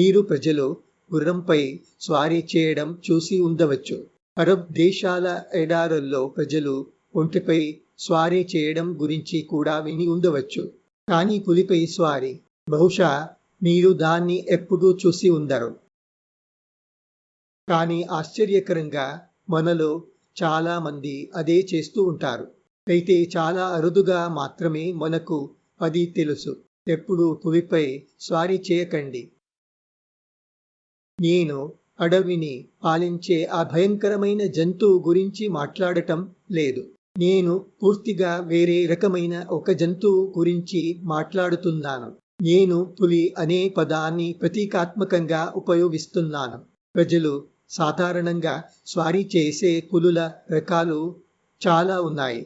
మీరు ప్రజలు గుర్రంపై స్వారీ చేయడం చూసి ఉండవచ్చు. అరబ్ దేశాల ఎడారుల్లో ప్రజలు ఒంటెపై స్వారీ చేయడం గురించి కూడా విని ఉండవచ్చు. కానీ పులిపై స్వారీ, బహుశా మీరు దాన్ని ఎప్పుడూ చూసి ఉండరు. కానీ ఆశ్చర్యకరంగా మనలో చాలా మంది అదే చేస్తూ ఉంటారు. అయితే చాలా అరుదుగా మాత్రమే మనకు అది తెలుసు. ఎప్పుడూ పులిపై స్వారీ చేయకండి. నేను అడవిని పాలించే ఆ భయంకరమైన జంతువు గురించి మాట్లాడటం లేదు. నేను పూర్తిగా వేరే రకమైన ఒక జంతువు గురించి మాట్లాడుతున్నాను. నేను పులి అనే పదాన్ని ప్రతీకాత్మకంగా ఉపయోగిస్తున్నాను. ప్రజలు సాధారణంగా స్వారీ చేసే పులుల రకాలు చాలా ఉన్నాయి.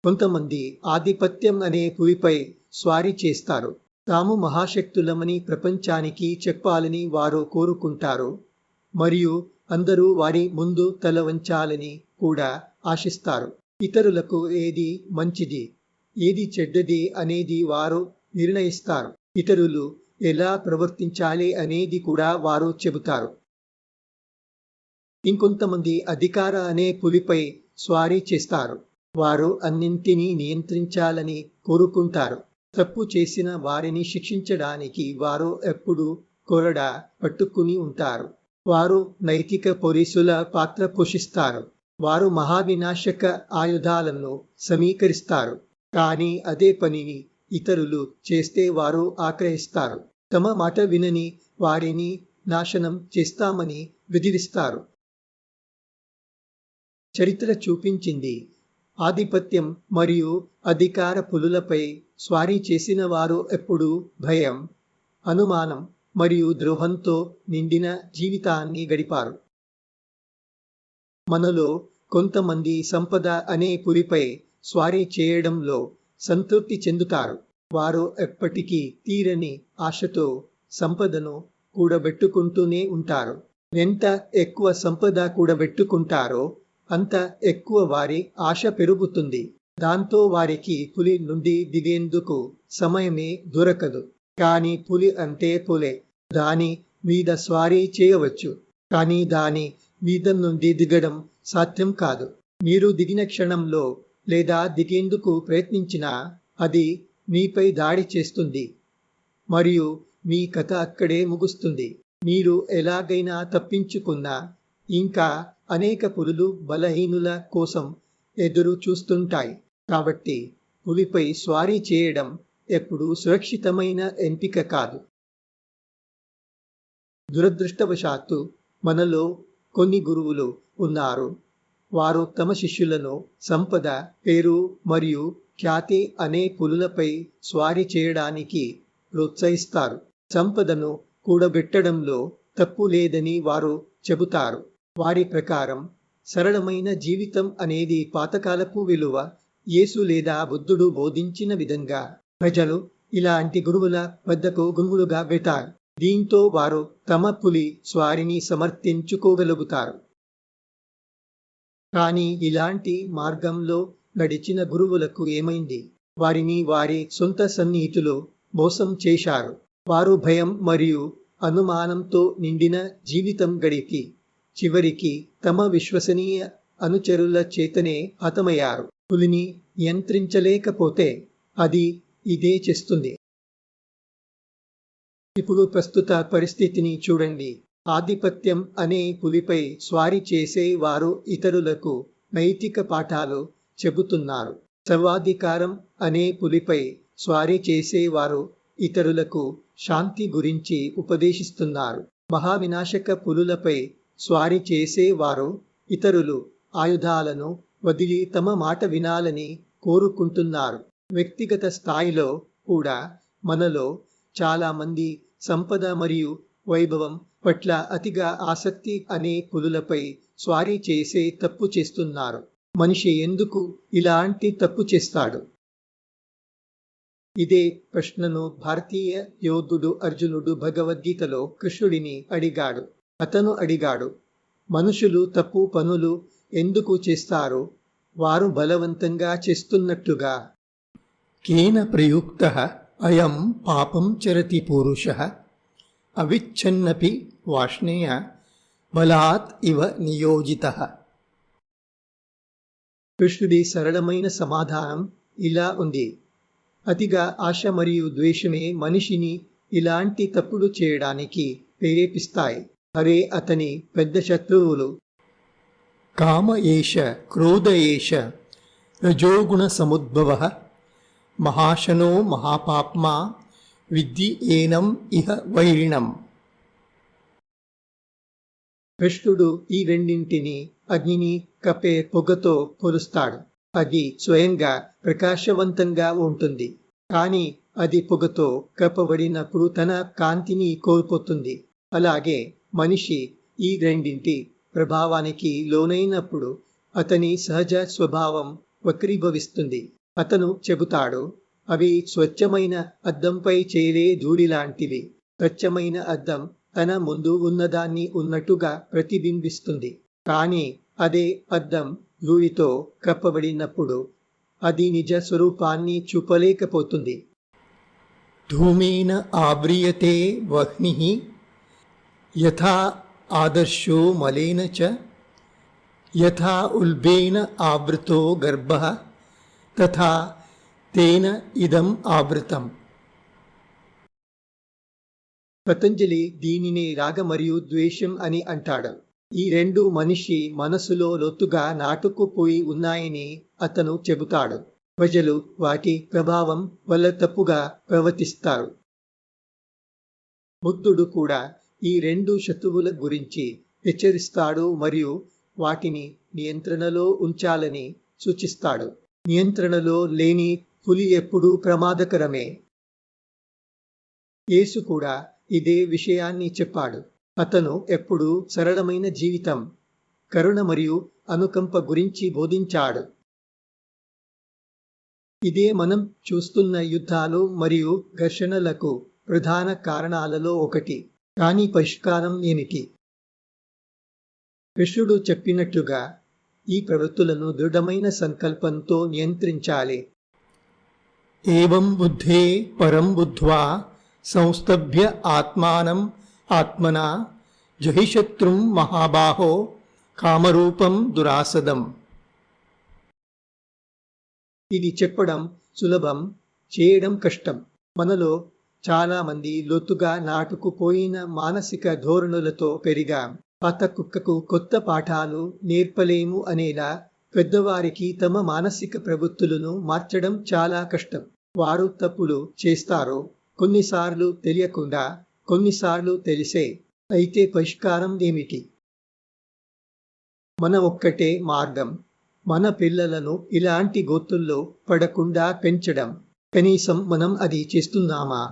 కొంతమంది ఆధిపత్యం అనే పులిపై స్వారీ చేస్తారు. తాము మహాశక్తులమని ప్రపంచానికి చెప్పాలని వారు కోరుకుంటారు మరియు అందరూ వారి ముందు తల వంచాలని కూడా ఆశిస్తారు. ఇతరులకు ఏది మంచిది, ఏది చెడ్డది అనేది వారు నిర్ణయిస్తారు. ఇతరులు ఎలా ప్రవర్తించాలి అనేది కూడా వారు చెబుతారు. ఇంకొంతమంది అధికార అనే పులిపై స్వారీ చేస్తారు. వారు అన్నింటినీ నియంత్రించాలని కోరుకుంటారు. తప్పు చేసిన వారిని శిక్షించడానికి వారు ఎప్పుడూ కొరడా పట్టుకుని ఉంటారు. వారు నైతిక పోలీసుల పాత్ర పోషిస్తారు. వారు మహావినాశక ఆయుధాలను సమీకరిస్తారు. కానీ అదే పనిని ఇతరులు చేస్తే వారు ఆగ్రహిస్తారు. తమ మాట వినని వారిని నాశనం చేస్తామని బెదిరిస్తారు. చరిత్ర చూపించింది, ఆధిపత్యం మరియు అధికార పులులపై స్వారీ చేసిన వారు ఎప్పుడూ భయం, అనుమానం మరియు ద్రోహంతో నిండిన జీవితాన్ని గడిపారు. మనలో కొంతమంది సంపద అనే పులిపై స్వారీ చేయడంలో సంతృప్తి చెందుతారు. వారు ఎప్పటికీ తీరని ఆశతో సంపదను కూడబెట్టుకుంటూనే ఉంటారు. ఎంత ఎక్కువ సంపద కూడబెట్టుకుంటారో అంత ఎక్కువ వారి ఆశ పెరుగుతుంది. దాంతో వారికి పులి నుండి దిగేందుకు సమయమే దొరకదు. కానీ పులి అంటే పులే. దాని మీద స్వారీ చేయవచ్చు, కానీ దాని మీద నుండి దిగడం సాధ్యం కాదు. మీరు దిగిన క్షణంలో లేదా దిగేందుకు ప్రయత్నించినా అది మీపై దాడి చేస్తుంది మరియు మీ కథ అక్కడే ముగుస్తుంది. మీరు ఎలాగైనా తప్పించుకున్నా ఇంకా అనేక పులులు బలహీనుల కోసం ఎదురు చూస్తుంటాయి. కాబట్టి పులిపై స్వారీ చేయడం ఎప్పుడూ సురక్షితమైన ఎంపిక కాదు. దురదృష్టవశాత్తు మనలో కొన్ని గురువులు ఉన్నారు. వారు తమ శిష్యులను సంపద, పేరు మరియు ఖ్యాతి అనే పులులపై స్వారీ చేయడానికి ప్రోత్సహిస్తారు. సంపదను కూడబెట్టడంలో తప్పు లేదని వారు చెబుతారు. వారి ప్రకారం సరళమైన జీవితం అనేది పాతకాలపు విలువ. యేసు లేదా బుద్ధుడు బోధించిన విధంగా ప్రజలు ఇలాంటి గురువుల వద్దకు గుంపులుగా వెళ్తారు. దీంతో వారు తమ పులి స్వారీని సమర్థించుకోగలుగుతారు. కానీ ఇలాంటి మార్గంలో నడిచిన గురువులకు ఏమైంది? వారిని వారి సొంత సన్నిహితులు మోసం చేశారు. వారు భయం మరియు అనుమానంతో నిండిన జీవితం గడిపి చివరికి తమ విశ్వసనీయ అనుచరుల చేతనే హతమయ్యారు. పులిని నియంత్రించలేకపోతే అది ఇదే చేస్తుంది. ఇప్పుడు ప్రస్తుత పరిస్థితిని చూడండి. ఆధిపత్యం అనే పులిపై స్వారీ చేసే వారు ఇతరులకు నైతిక పాఠాలు చెబుతున్నారు. సర్వాధికారం అనే పులిపై స్వారీ చేసేవారు ఇతరులకు శాంతి గురించి ఉపదేశిస్తున్నారు. మహావినాశక పులులపై స్వారీ చేసేవారు ఇతరులు ఆయుధాలను వదిలి తమ మాట వినాలని కోరుకుంటున్నారు. వ్యక్తిగత స్థాయిలో కూడా మనలో చాలా మంది సంపద మరియు వైభవం పట్ల అతిగా ఆసక్తి అనే పులులపై స్వారీ చేసే తప్పు చేస్తున్నారు. మనిషి ఎందుకు ఇలాంటి తప్పు చేస్తాడు? ఇదే ప్రశ్నను భారతీయ యోధుడు అర్జునుడు భగవద్గీతలో కృష్ణుడిని అడిగాడు. అతను అడిగాడు, మనుషులు తప్పు పనులు ఎందుకు చేస్తారో వారు బలవంతంగా చేస్తున్నట్టుగా. కేన ప్రయుక్తః అయం పాపం చరతి పురుషః అవిచ్ఛన్నపి వాష్ణేయ బలాత్ ఇవ నియోజితః. కృష్ణుడి సరళమైన సమాధానం ఇలా ఉంది. అతిగా ఆశ మరియు ద్వేషమే మనిషిని ఇలాంటి తప్పులు చేయడానికి ప్రేరేపిస్తాయి. అవే అతని పెద్ద శత్రువులు. కామ ఏష క్రోధ ఏష రజోగుణ సముద్భవః మహాశనో మహాపాప్మా విద్ధి ఏనం ఇహ వైరిణం. కృష్ణుడు ఈ రెండింటిని అగ్నిని కప్పే పొగతో పోలుస్తాడు. అది స్వయంగా ప్రకాశవంతంగా ఉంటుంది, కానీ అది పొగతో కప్పబడినప్పుడు తన కాంతిని కోల్పోతుంది. అలాగే మనిషి ఈ రెండింటి ప్రభావానికి లోనైనప్పుడు అతని సహజ స్వభావం వక్రీభవిస్తుంది. అతను చెబుతాడు, అవి స్వచ్ఛమైన అద్దంపై చేరే ధూళిలాంటివి. స్వచ్ఛమైన అద్దం తన ముందు ఉన్నదాన్ని ఉన్నట్టుగా ప్రతిబింబిస్తుంది, కానీ అదే అద్దం ధూళితో కప్పబడినప్పుడు అది నిజ స్వరూపాన్ని చూపలేకపోతుంది. ధూమేన ఆవ్రియతే వహ్నిః యథా ఆదర్శో మలేన చ యథా ఉల్బేన ఆవృతో గర్భః తథా తేన ఇదం ఆవృతం. పతంజలి దీనిని రాగ మరియు ద్వేషం అని అంటాడు. ఈ రెండు మనిషి మనసులో లోతుగా నాటుకుపోయి ఉన్నాయని అతను చెబుతాడు. ప్రజలు వాటి ప్రభావం వల్ల తప్పుగా ప్రవర్తిస్తారు. బుద్ధుడు కూడా ఈ రెండు శత్రువుల గురించి హెచ్చరిస్తాడు మరియు వాటిని నియంత్రణలో ఉంచాలని సూచిస్తాడు. నియంత్రణలో లేని పులి ఎప్పుడూ ప్రమాదకరమే. యేసు కూడా ఇదే విషయాన్ని చెప్పాడు. అతను ఎప్పుడూ సరళమైన జీవితం, కరుణ మరియు అనుకంప గురించి బోధించాడు. ఇదే మనం చూస్తున్న యుద్ధాలు మరియు ఘర్షణలకు ప్రధాన కారణాలలో ఒకటి. కానీ పరిష్కారం ఏమిటి? కృష్ణుడు చెప్పినట్లుగా ఈ ప్రవృత్తులను దృఢమైన సంకల్పంతో నియంత్రించాలి. ఏవం బుద్ధే పరం బుద్ధ్వా సంస్తభ్య ఆత్మానం ఆత్మనా జహిశత్రుం మహాబాహో కామరూపం దురాసదం. ఇది చెప్పడం సులభం, చేయడం కష్టం. మనలో చాలా మంది లోతుగా నాటుకుపోయిన మానసిక ధోరణులతో పెరిగాం. పాత కుక్కకు కొత్త పాఠాలు నేర్పలేము అనేలా పెద్దవారికి తమ మానసిక ప్రవృత్తులను మార్చడం చాలా కష్టం. వారు తప్పులు చేస్తారు, కొన్నిసార్లు తెలియకుండా, కొన్నిసార్లు తెలిసే. అయితే పరిష్కారం ఏమిటి? మన ఒక్కటే మార్గం, మన పిల్లలను ఇలాంటి గోతుల్లో పడకుండా పెంచడం. కనీసం మనం అది చేస్తున్నామా?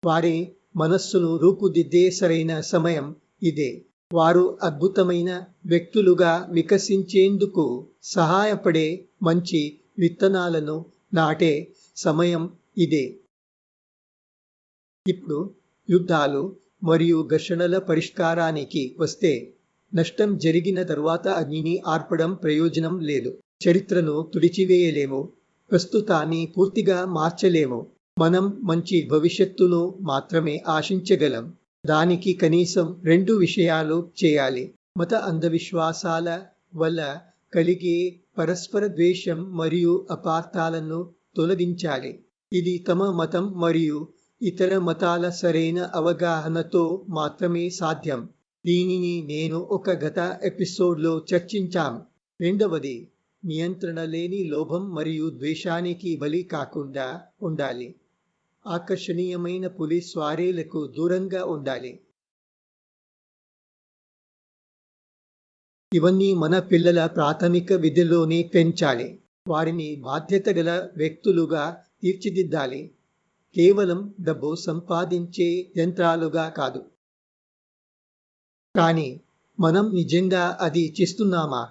వారి మనస్సును రూపుదిద్దే సరైన సమయం ఇదే. వారు అద్భుతమైన వ్యక్తులుగా వికసించేందుకు సహాయపడే మంచి విత్తనాలను నాటే సమయం ఇదే. ఇప్పుడు యుద్ధాలు మరియు ఘర్షణల పరిష్కారానికి వస్తే, నష్టం జరిగిన తరువాత అగ్నిని ఆర్పడం ప్రయోజనం లేదు. చరిత్రను తుడిచివేయలేము, ప్రస్తుతాన్ని పూర్తిగా మార్చలేము. మనం మంచి భవిష్యత్తును మాత్రమే ఆశించగలం. దానికి కనీసం 2 విషయాలు చేయాలి. మత అంధవిశ్వాసాల వల్ల కలిగే పరస్పర ద్వేషం మరియు అపార్థాలను తొలగించాలి. ఇది తమ మతం మరియు ఇతర మతాల సరైన అవగాహనతో మాత్రమే సాధ్యం. దీనిని నేను ఒక గత ఎపిసోడ్లో చర్చించాం. రెండవది, నియంత్రణ లేని లోభం మరియు ద్వేషానికి బలి కాకుండా ఉండాలి. ఆకర్షణీయమైన పులి స్వారీలకు దూరంగా ఉండాలి. ఇవన్నీ మన పిల్లల ప్రాథమిక విధిలోనే పెంచాలి. వారిని బాధ్యత గల వ్యక్తులుగా తీర్చిదిద్దాలి, కేవలం డబ్బు సంపాదించే యంత్రాలుగా కాదు. కానీ మనం నిజంగా అది చేస్తున్నామా?